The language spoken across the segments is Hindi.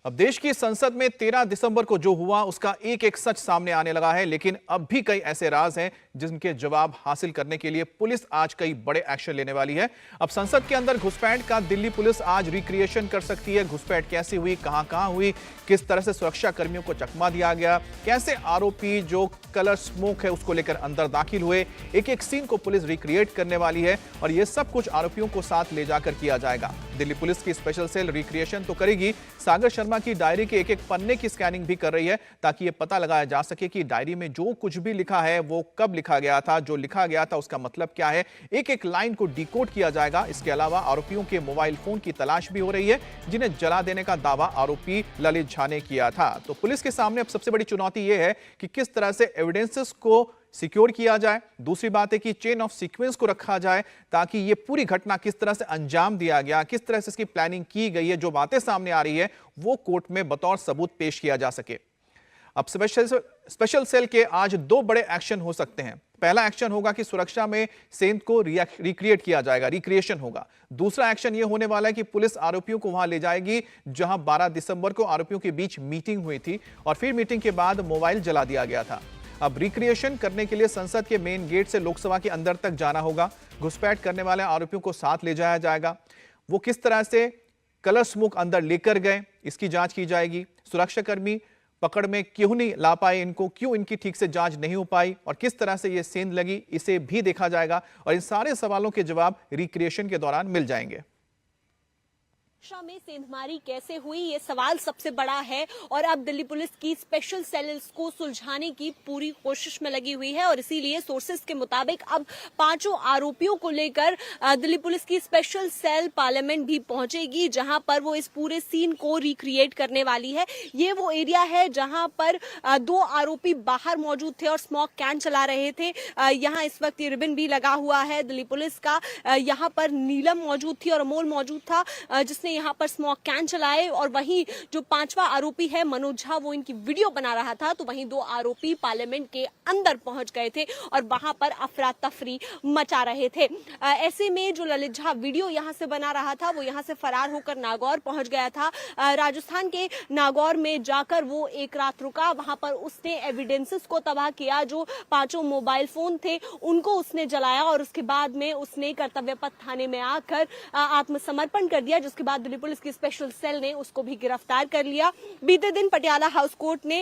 अब देश की संसद में 13 दिसंबर को जो हुआ उसका एक एक सच सामने आने लगा है, लेकिन अब भी कई ऐसे राज हैं जिनके जवाब हासिल करने के लिए पुलिस आज कई बड़े एक्शन लेने वाली है। अब संसद के अंदर घुसपैठ का दिल्ली पुलिस आज रिक्रिएशन कर सकती है। घुसपैठ कैसे हुई, कहां हुई, किस तरह से सुरक्षा कर्मियों को चकमा दिया गया, कैसे आरोपी जो कलर स्मोक है उसको लेकर अंदर दाखिल हुए, एक एक सीन को पुलिस रिक्रिएट करने वाली है और यह सब कुछ आरोपियों को साथ ले जाकर किया जाएगा। दिल्ली पुलिस की स्पेशल सेल रिक्रिएशन तो करेगी, सागर शर्मा की डायरी के एक एक पन्ने की स्कैनिंग भी कर रही है ताकि यह पता लगाया जा सके कि डायरी में जो कुछ भी लिखा है वो कब लिखा गया था, जो लिखा गया था उसका मतलब क्या है। एक एक लाइन को डिकोड किया जाएगा। इसके अलावा आरोपियों के मोबाइल फोन की तलाश भी हो रही है जिन्हें जला देने का दावा आरोपी ललित झा ने किया था। तो पुलिस के सामने अब सबसे बड़ी चुनौती यह है कि किस तरह से एविडेंसेस को सिक्योर किया जाए। दूसरी बात है कि चेन ऑफ सीक्वेंस को रखा जाए ताकि ये पूरी घटना किस तरह से अंजाम दिया गया, किस तरह से इसकी प्लानिंग की गई है, जो बातें सामने आ रही है वो कोर्ट में बतौर सबूत पेश किया जा सके। अब स्पेशल सेल के आज दो बड़े एक्शन हो सकते हैं। पहला एक्शन होगा कि सुरक्षा में सेंध को रिक्रिएट किया जाएगा, रिक्रिएशन होगा। दूसरा एक्शन यह होने वाला है कि पुलिस आरोपियों को वहां ले जाएगी जहां 12 दिसंबर को आरोपियों के बीच मीटिंग हुई थी और फिर मीटिंग के बाद मोबाइल जला दिया गया था। अब रिक्रिएशन करने के लिए संसद के मेन गेट से लोकसभा के अंदर तक जाना होगा। घुसपैठ करने वाले आरोपियों को साथ ले जाया जाएगा। वो किस तरह से कलर स्मोक अंदर लेकर गए इसकी जांच की जाएगी। सुरक्षाकर्मी पकड़ में क्यों नहीं ला पाए इनको, क्यों इनकी ठीक से जांच नहीं हो पाई और किस तरह से ये सेंध लगी, इसे भी देखा जाएगा और इन सारे सवालों के जवाब रिक्रिएशन के दौरान मिल जाएंगे। में सेंधमारी कैसे हुई, ये सवाल सबसे बड़ा है और अब दिल्ली पुलिस की स्पेशल सेल इसको सुलझाने की पूरी कोशिश में लगी हुई है और इसीलिए सोर्सेस के मुताबिक अब पांचों आरोपियों को लेकर दिल्ली पुलिस की स्पेशल सेल पार्लियामेंट भी पहुंचेगी, जहां पर वो इस पूरे सीन को रिक्रिएट करने वाली है। ये वो एरिया है जहां पर दो आरोपी बाहर मौजूद थे और स्मोक कैन चला रहे थे। यहाँ इस वक्त ये रिबन भी लगा हुआ है दिल्ली पुलिस का। यहाँ पर नीलम मौजूद थी और अमोल मौजूद था जिसने यहाँ पर स्मोक कैन चलाए और वहीं जो पांचवा आरोपी है मनोज झा वो इनकी वीडियो बना रहा था। तो वहीं दो आरोपी पार्लियामेंट के अंदर पहुंच गए थे और वहां पर अफरा तफरी मचा रहे थे। ऐसे में जो ललित झा वीडियो यहां से बना रहा था वो यहां से फरार होकर नागौर पहुंच गया था। राजस्थान के नागौर में जाकर वो एक रात रुका। वहां पर उसने एविडेंसेस को तबाह किया। जो पांचों मोबाइल फोन थे उनको उसने जलाया और उसके बाद में उसने कर्तव्य पथ थाने में आकर आत्मसमर्पण कर दिया, जिसके बाद दिल्ली पुलिस की स्पेशल सेल ने उसको भी गिरफ्तार कर लिया। बीते दिन पटियाला हाउस कोर्ट ने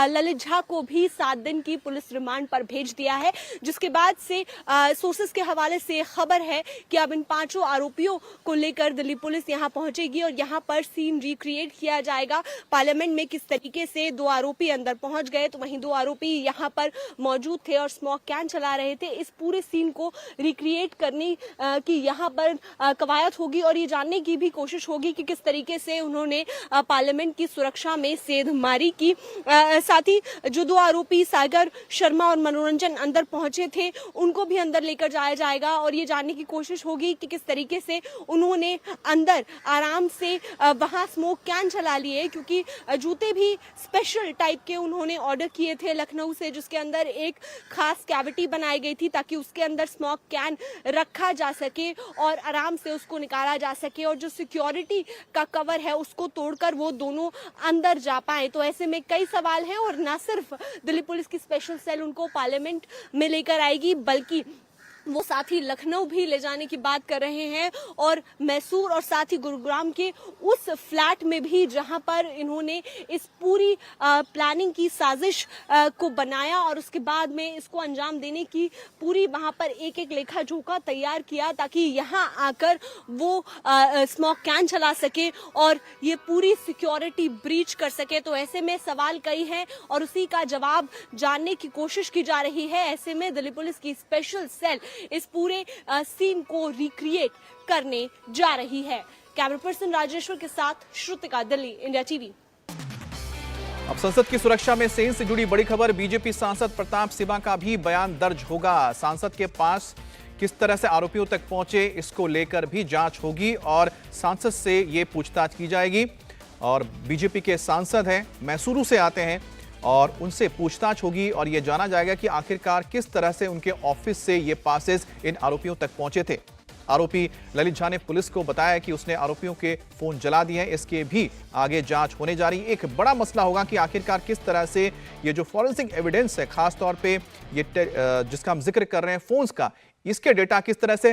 ललित झा को भी 7 दिन की पुलिस रिमांड पर भेज दिया है, जिसके बाद से सोर्सेस के हवाले से खबर है कि अब इन पांचों आरोपियों को लेकर दिल्ली पुलिस यहां पहुंचेगी और यहां पर सीन रिक्रिएट किया जाएगा। पार्लियामेंट में किस तरीके से दो आरोपी अंदर पहुंच गए तो वहीं दो आरोपी यहां पर मौजूद थे और स्मोक कैन चला रहे थे, इस पूरे सीन को रिक्रिएट करने की यहां पर कवायद होगी और ये जानने की भी कोशिश होगी कि किस तरीके से उन्होंने पार्लियामेंट की सुरक्षा में सेंधमारी की। साथ ही जो दो आरोपी सागर शर्मा और मनोरंजन अंदर पहुंचे थे उनको भी अंदर लेकर जाया जाएगा और ये जानने की कोशिश होगी कि किस तरीके से उन्होंने अंदर आराम से वहां स्मोक कैन चला लिए, क्योंकि जूते भी स्पेशल टाइप के उन्होंने ऑर्डर किए थे लखनऊ से, जिसके अंदर एक खास कैविटी बनाई गई थी ताकि उसके अंदर स्मोक कैन रखा जा सके और आराम से उसको निकाला जा सके और जो सिक्योरिटी का कवर है उसको तोड़कर वो दोनों अंदर जा पाए। तो ऐसे में कई सवाल हैं और ना सिर्फ दिल्ली पुलिस की स्पेशल सेल उनको पार्लियामेंट में लेकर आएगी बल्कि वो साथ ही लखनऊ भी ले जाने की बात कर रहे हैं और मैसूर और साथ ही गुरुग्राम के उस फ्लैट में भी जहां पर इन्होंने इस पूरी प्लानिंग की साजिश को बनाया और उसके बाद में इसको अंजाम देने की पूरी वहां पर एक एक लेखा जोखा तैयार किया ताकि यहां आकर वो स्मोक कैन चला सके और ये पूरी सिक्योरिटी ब्रीच कर सके। तो ऐसे में सवाल कई हैं और उसी का जवाब जानने की कोशिश की जा रही है। ऐसे में दिल्ली पुलिस की स्पेशल सेल इस पूरे सीन को रिक्रिएट करने जा रही है। कैमरा पर्सन राजेश्वर के साथ श्रुतिका, दिल्ली, इंडिया टीवी। अब संसद की सुरक्षा में सेंध से जुड़ी बड़ी खबर, बीजेपी सांसद प्रताप सिंह का भी बयान दर्ज होगा। सांसद के पास किस तरह से आरोपियों तक पहुंचे इसको लेकर भी जांच होगी और सांसद से ये पूछताछ की जाएगी। और बीजेपी के सांसद हैं, मैसूरू से आते हैं और उनसे पूछताछ होगी और यह जाना जाएगा कि आखिरकार किस तरह से उनके ऑफिस से ये पासेस इन आरोपियों तक पहुंचे थे। आरोपी ललित झा ने पुलिस को बताया कि उसने आरोपियों के फोन जला दिए हैं। इसके भी आगे जांच होने जा रही है। एक बड़ा मसला होगा कि आखिरकार किस तरह से ये जो फॉरेंसिक एविडेंस है, खासतौर पे ये जिसका हम जिक्र कर रहे हैं फोन्स का, इसके डेटा किस तरह से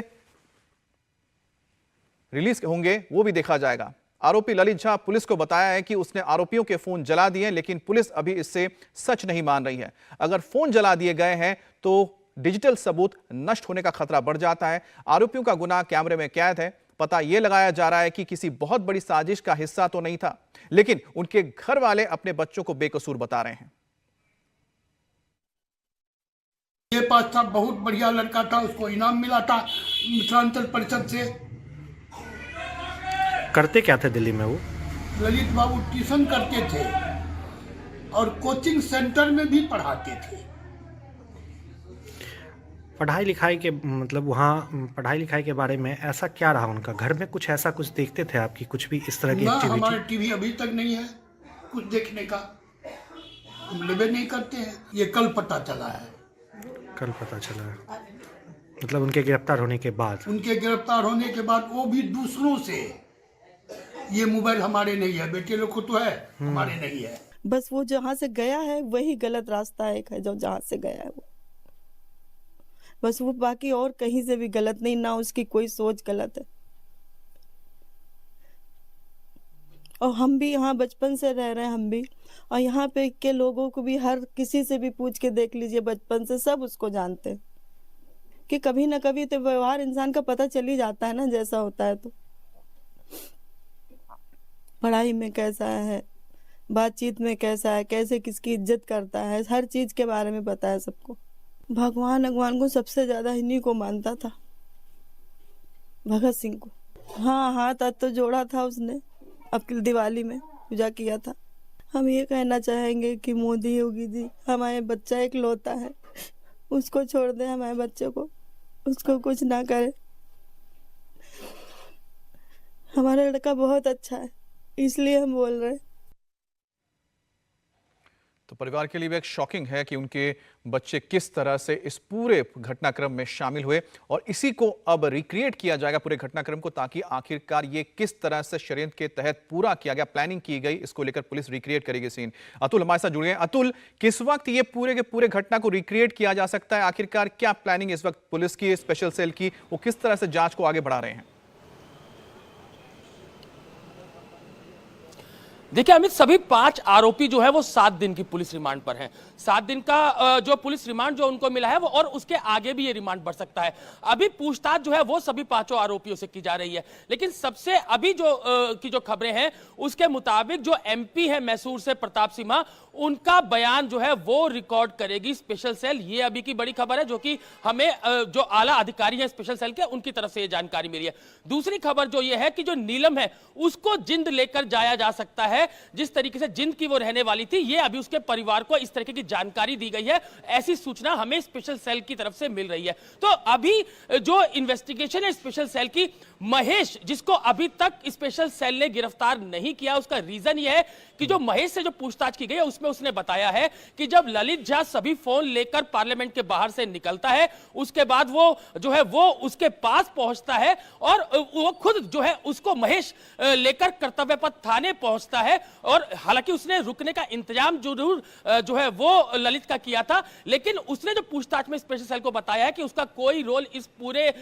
रिलीज होंगे वो भी देखा जाएगा। आरोपी ललित झा पुलिस को बताया है कि उसने आरोपियों के फोन जला दिए, लेकिन पुलिस अभी इससे सच नहीं मान रही है। अगर फोन जला दिए गए हैं तो डिजिटल सबूत नष्ट होने का खतरा बढ़ जाता है। आरोपियों का गुनाह कैमरे में कैद है। पता यह लगाया जा रहा है कि किसी बहुत बड़ी साजिश का हिस्सा तो नहीं था, लेकिन उनके घर वाले अपने बच्चों को बेकसूर बता रहे हैं। ये पास था, बहुत बढ़िया लड़का था, उसको इनाम मिला था मिथिलांचल परिषद से। करते क्या थे दिल्ली में वो? ललित बाबू ट्यूशन करते थे और कोचिंग सेंटर में भी पढ़ाते थे। पढ़ाई लिखाई के मतलब वहाँ पढ़ाई लिखाई के बारे में ऐसा क्या रहा उनका? घर में कुछ ऐसा कुछ देखते थे आपकी, कुछ भी इस तरह की ना, एक्टिविटी? हमारे टीवी अभी तक नहीं है कुछ देखने का, हम लेवे नहीं करते हैं। ये कल पता चला है। कल पता चला है, मतलब उनके गिरफ्तार होने के बाद? उनके गिरफ्तार होने के बाद वो भी दूसरों से, ये मोबाइल हमारे नहीं है, बेटे लोग को तो है, हमारे नहीं है। बस वो जहाँ से गया है वही गलत रास्ता एक है, जो जहाँ से गया है वो, बस वो, बाकी और कहीं से भी गलत नहीं, ना उसकी कोई सोच गलत है। और हम भी यहाँ बचपन से रह रहे हैं, हम भी, और यहाँ पे के लोगों को भी, हर किसी से भी पूछ के देख लीजिए, बचपन से सब उसको जानते हैं कि कभी ना कभी तो व्यवहार इंसान का पता चल ही जाता है ना, जैसा होता है। तो पढ़ाई में कैसा है, बातचीत में कैसा है, कैसे किसकी इज्जत करता है, हर चीज के बारे में पता है सबको। भगवान को सबसे ज्यादा इन्हीं को मानता था, भगत सिंह को। हाँ, हाथ तो जोड़ा था उसने, अब दिवाली में पूजा किया था। हम ये कहना चाहेंगे कि मोदी योगी जी, हमारे बच्चा इकलौता है, उसको छोड़ दे, हमारे बच्चे को, उसको कुछ ना करे। हमारा लड़का बहुत अच्छा है, इसलिए हम बोल रहे हैं। तो परिवार के लिए भी एक शॉकिंग है कि उनके बच्चे किस तरह से इस पूरे घटनाक्रम में शामिल हुए, और इसी को अब रिक्रिएट किया जाएगा पूरे घटनाक्रम को, ताकि आखिरकार ये किस तरह से षड्यंत्र के तहत पूरा किया गया, प्लानिंग की गई, इसको लेकर पुलिस रिक्रिएट करेगी सीन। अतुल हमारे साथ जुड़ गए। अतुल, किस वक्त ये पूरे के पूरे घटना को रिक्रिएट किया जा सकता है? आखिरकार क्या प्लानिंग इस वक्त पुलिस की, स्पेशल सेल की, वो किस तरह से जांच को आगे बढ़ा रहे हैं? देखिए अमित, सभी 5 आरोपी जो है वो 7 दिन की पुलिस रिमांड पर हैं। 7 दिन का जो पुलिस रिमांड जो उनको मिला है वो, और उसके आगे भी ये रिमांड बढ़ सकता है। अभी पूछताछ जो है वो सभी 5 आरोपियों से की जा रही है, लेकिन सबसे अभी जो खबरें हैं उसके मुताबिक जो एमपी है मैसूर से प्रताप सिम्हा, उनका बयान जो है वो रिकॉर्ड करेगी स्पेशल सेल। ये अभी की बड़ी खबर है, जो कि हमें जो आला अधिकारी है स्पेशल सेल के, उनकी तरफ से ये जानकारी मिली है। दूसरी खबर जो ये है कि जो नीलम है उसको जिंद लेकर जाया जा सकता है, जिस तरीके से जिंद की वो रहने वाली थी, ये अभी उसके परिवार को इस तरीके की जानकारी दी गई है। ऐसी सूचना हमें स्पेशल सेल की तरफ से मिल रही है। तो अभी जो इन्वेस्टिगेशन है स्पेशल सेल की, महेश, जिसको अभी तक स्पेशल सेल ने गिरफ्तार नहीं किया, उसका रीजन यह है कि जो महेश से जो पूछताछ की गई है उसमें उसने बताया है कि जब ललित झा सभी फोन लेकर पार्लियामेंट के बाहर से निकलता है, उसके बाद वो जो है वो उसके पास पहुंचता है, और वो खुद जो है उसको महेश लेकर कर्तव्य पथ थाने पहुंचता है। और हालांकि उसने रुकने का इंतजाम जरूर जो है वो ललित का किया था, लेकिन उसने जो पूछताछ में स्पेशल सेल को बताया है कि उसका कोई रोल इस पूरे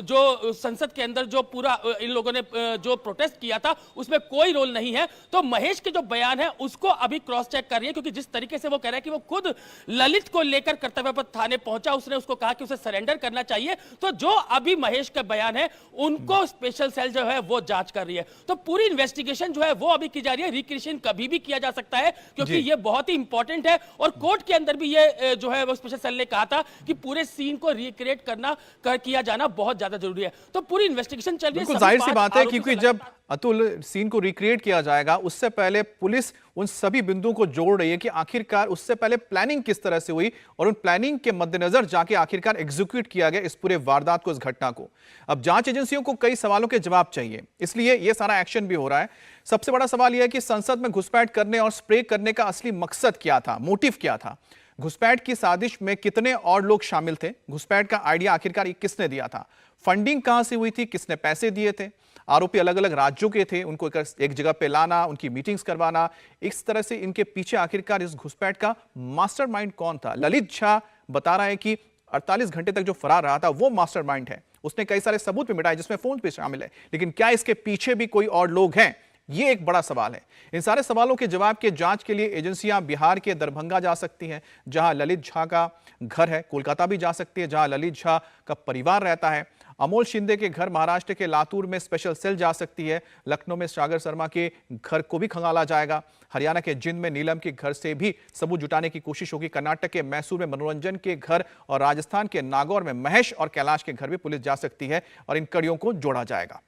जो संसद के अंदर जो पूरा इन लोगों ने जो प्रोटेस्ट किया था उसमें कोई रोल नहीं है। तो महेश के जो बयान है उसको अभी क्रॉस चेक कर रही है, क्योंकि जिस तरीके से वो कह रहा है कि वो खुद ललित को लेकर कर्तव्य पथ थाने पहुंचा, उसने उसको कहा कि उसे सरेंडर करना चाहिए। तो जो अभी महेश का बयान है उनको स्पेशल सेल जो है वो जांच कर रही है। तो पूरी इन्वेस्टिगेशन जो है वो अभी की जा रही है। रिक्रिएशन कभी भी किया जा सकता है, क्योंकि ये बहुत ही इंपॉर्टेंट है, और कोर्ट के अंदर भी ये जो है वो स्पेशल सेल ने कहा था कि पूरे सीन को रिक्रिएट किया जाना बहुत ज्यादा जरूरी है। तो पूरी इन्वेस्टिगेशन चल रही है। बिल्कुल जाहिर सी बात है, क्योंकि जब अतुल सीन को रिक्रिएट किया जाएगा उससे पहले पुलिस उन सभी बिंदुओं को जोड़ रही है कि आखिरकार उससे पहले प्लानिंग किस तरह से हुई, और उन प्लानिंग के मद्देनजर जाके आखिरकार एग्जीक्यूट किया गया इस पूरे वारदात को, इस घटना को। अब जांच एजेंसियों को कई सवालों के जवाब चाहिए, इसलिए यह सारा एक्शन भी हो रहा है। सबसे बड़ा सवाल यह है कि संसद में घुसपैठ करने और स्प्रे करने का असली मकसद क्या था, मोटिव क्या था? घुसपैठ की साजिश में कितने और लोग शामिल थे? घुसपैठ का आइडिया आखिरकार ये किसने दिया था? फंडिंग कहां से हुई थी? किसने पैसे दिए थे? आरोपी अलग अलग राज्यों के थे, उनको एक जगह पे लाना, उनकी मीटिंग्स करवाना, इस तरह से इनके पीछे आखिरकार इस घुसपैठ का मास्टरमाइंड कौन था? ललित झा बता रहा है कि 48 घंटे तक जो फरार रहा था वो मास्टरमाइंड है। उसने कई सारे सबूत भी मिटाए जिसमें फोन भी शामिल है, लेकिन क्या इसके पीछे भी कोई और लोग हैं? ये एक बड़ा सवाल है। इन सारे सवालों के जवाब के जांच के लिए एजेंसियां बिहार के दरभंगा जा सकती हैं, जहां ललित झा का घर है, कोलकाता भी जा सकती है, जहां ललित झा का परिवार रहता है। अमोल शिंदे के घर महाराष्ट्र के लातूर में स्पेशल सेल जा सकती है। लखनऊ में सागर शर्मा के घर को भी खंगाला जाएगा। हरियाणा के जिंद में नीलम के घर से भी सबूत जुटाने की कोशिश होगी। कर्नाटक के मैसूर में मनोरंजन के घर और राजस्थान के नागौर में महेश और कैलाश के घर भी पुलिस जा सकती है और इन कड़ियों को जोड़ा जाएगा।